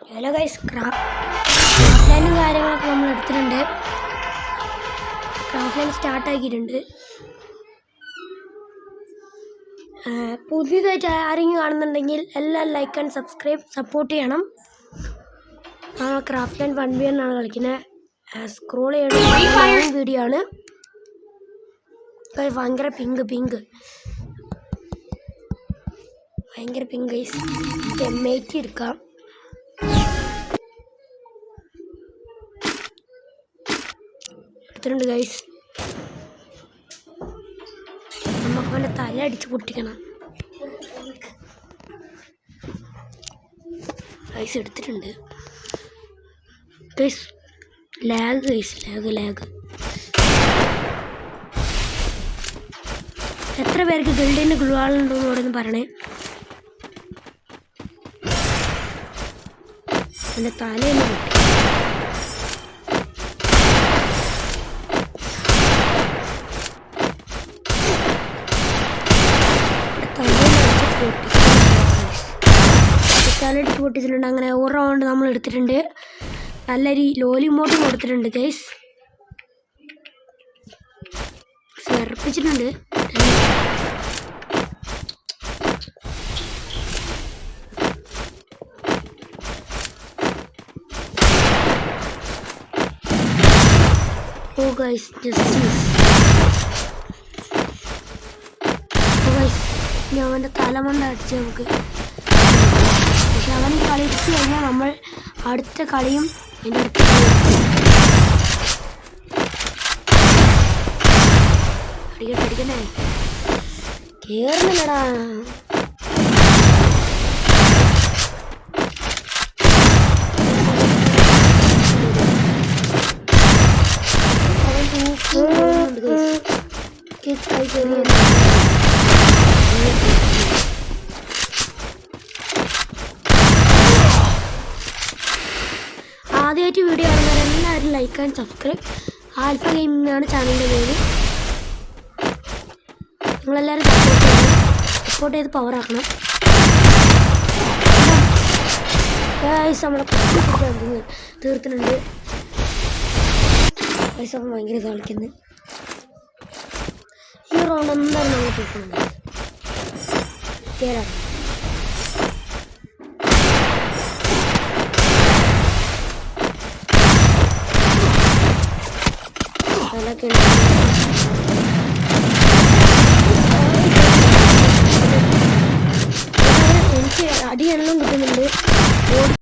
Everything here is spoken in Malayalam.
ഹലോ ഗൈസ്, ക്രാഫ്റ്റ് കാര്യങ്ങളൊക്കെ നമ്മൾ എടുത്തിട്ടുണ്ട്. ക്രാഫ്റ്റ് ലൈൻ സ്റ്റാർട്ടാക്കിയിട്ടുണ്ട്. പുതിയതായിട്ട് ആരെങ്കിലും കാണുന്നുണ്ടെങ്കിൽ എല്ലാം ലൈക്ക് ആൻഡ് സപ്പോർട്ട് ചെയ്യണം. ക്രാഫ്റ്റ് ലൈൻ 1v1 ആണ് കളിക്കുന്നത്. സ്ക്രോൾ ചെയ്യുന്ന വീഡിയോ ആണ്. ഭയങ്കര പിങ്ക് ഗൈസ്. M80 എടുക്കാം. എടുത്തിട്ടുണ്ട് ഗൈസ്. നമുക്ക് അവൻ്റെ തല അടിച്ച് പൊട്ടിക്കണം ഗൈസ്. എടുത്തിട്ടുണ്ട് ഗൈസ്. Lag guys, lag. എത്ര പേർക്ക് ബിൽഡിങ്ങിന് ഗ്ലൂവാളുണ്ടോ എന്ന് ഇവിടെ പറയണേ. എൻ്റെ തലയൊന്ന് പൊട്ടി. തലടിച്ച് പൊട്ടിച്ചിട്ടുണ്ട്. അങ്ങനെ ഒരു റൗണ്ട് നമ്മൾ എടുത്തിട്ടുണ്ട്. നല്ലൊരു ലോലിമോട്ടും കൊടുത്തിട്ടുണ്ട് ഗൈസ്. വിറപ്പിച്ചിട്ടുണ്ട്. ഓ ഗൈസ്, ഞാൻ അവൻ്റെ തലമണ്ട അടിച്ച് നമുക്ക്. പക്ഷെ അവൻ കളിച്ച് കഴിഞ്ഞാൽ നമ്മൾ അടുത്ത കളിയും എൻ്റെ അടുത്ത അടിക്കണേ. കേറുന്നില്ലടാ. ആദ്യമായിട്ട് വീഡിയോ കാണുന്നവരെല്ലാവരും like and subscribe. Alpha gaming ആണ് ചാനലിൻ്റെ പേര്. നിങ്ങളെല്ലാവരും സപ്പോർട്ട് ചെയ്ത് പവറാക്കണം. നമ്മളെ തീർത്തിട്ടുണ്ട്. പൈസ ഭയങ്കര കളിക്കുന്നത്. ഈ റൗണ്ട് എന്തായാലും നമ്മൾ തീർക്കുന്നുണ്ട്. കേരളം അതൊക്കെ